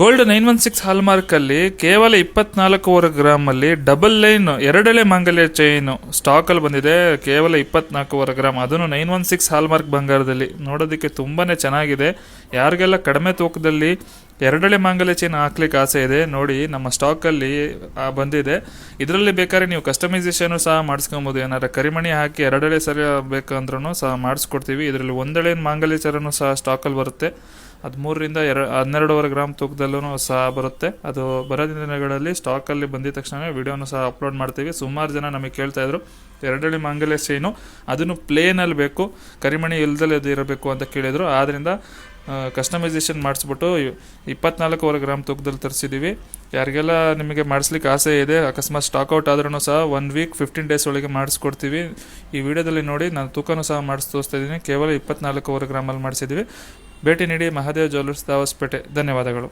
Gold 916 ಹಾಲ್ಮಾರ್ಕಲ್ಲಿ ಕೇವಲ 24.25 ಗ್ರಾಮಲ್ಲಿ double line ಎರಡೆಳೆ ಮಾಂಗಲ್ಯ chain ಸ್ಟಾಕಲ್ಲಿ ಬಂದಿದೆ. ಕೇವಲ 24.25 ಗ್ರಾಮ್, ಅದನ್ನು 916 ಹಾಲ್ಮಾರ್ಕ್ ಬಂಗಾರದಲ್ಲಿ. ನೋಡೋದಕ್ಕೆ ತುಂಬಾ ಚೆನ್ನಾಗಿದೆ. ಯಾರಿಗೆಲ್ಲ ಕಡಿಮೆ ತೂಕದಲ್ಲಿ ಎರಡೆಳೆ ಮಾಂಗಲ್ಯ ಚೈನ್ ಹಾಕ್ಲಿಕ್ಕೆ ಆಸೆ ಇದೆ ನೋಡಿ, ನಮ್ಮ ಸ್ಟಾಕಲ್ಲಿ ಬಂದಿದೆ. ಇದರಲ್ಲಿ ಬೇಕಾದ್ರೆ ನೀವು ಕಸ್ಟಮೈಸೇಷನು ಸಹ ಮಾಡಿಸ್ಕೊಬೋದು. ಏನಾರ ಕರಿಮಣಿ ಹಾಕಿ ಎರಡೆಳೆ ಸರಿ ಬೇಕಂದ್ರೂ ಸಹ ಮಾಡಿಸ್ಕೊಡ್ತೀವಿ. ಇದರಲ್ಲಿ ಒಂದೆಳೆ ಮಾಂಗಲ್ಯ ಚರನು ಸಹ ಸ್ಟಾಕಲ್ಲಿ ಬರುತ್ತೆ. ಅದು 3ರಿಂದ 12.5 ಗ್ರಾಮ್ ತೂಕದಲ್ಲೂ ಸಹ ಬರುತ್ತೆ. ಅದು ಬರೋ ದಿನಗಳಲ್ಲಿ ಸ್ಟಾಕಲ್ಲಿ ಬಂದಿದ ತಕ್ಷಣ ವಿಡಿಯೋನು ಸಹ ಅಪ್ಲೋಡ್ ಮಾಡ್ತೀವಿ. ಸುಮಾರು ಜನ ನಮಗೆ ಕೇಳ್ತಾಯಿದ್ರು ಎರಡೆಳೆ ಮಾಂಗಲ್ಯ ಚೈನು, ಅದನ್ನು ಪ್ಲೇನಲ್ಲಿ ಬೇಕು, ಕರಿಮಣಿ ಇಲ್ದಲ್ಲೇ ಅದು ಇರಬೇಕು ಅಂತ ಕೇಳಿದರು. ಆದ್ದರಿಂದ ಕಸ್ಟಮೈಸೇಷನ್ ಮಾಡಿಸ್ಬಿಟ್ಟು 24.25 ಗ್ರಾಮ್ ತೂಕದಲ್ಲಿ ತರಿಸಿದ್ದೀವಿ. ಯಾರಿಗೆಲ್ಲ ನಿಮಗೆ ಮಾಡಿಸ್ಲಿಕ್ಕೆ ಆಸೆ ಇದೆ, ಅಕಸ್ಮಾತ್ ಸ್ಟಾಕ್ಔಟ್ ಆದ್ರೂ ಸಹ 1 ವೀಕ್ 15 ಡೇಸ್ ಒಳಗೆ ಮಾಡಿಸ್ಕೊಡ್ತೀವಿ. ಈ ವಿಡಿಯೋದಲ್ಲಿ ನೋಡಿ ನಾನು ತೂಕನೂ ಸಹ ತೋರಿಸ್ತಾ ಇದ್ದೀನಿ. ಕೇವಲ 24.25 ಗ್ರಾಮಲ್ಲಿ ಮಾಡಿಸಿದ್ದೀವಿ. ಭೇಟಿ ನೀಡಿ. ಮಹಾದೇವ್ ಜ್ಯುವೆಲ್ಲರ್ಸ್, ದಾವಸ್ಪೇಟೆ. ಧನ್ಯವಾದಗಳು.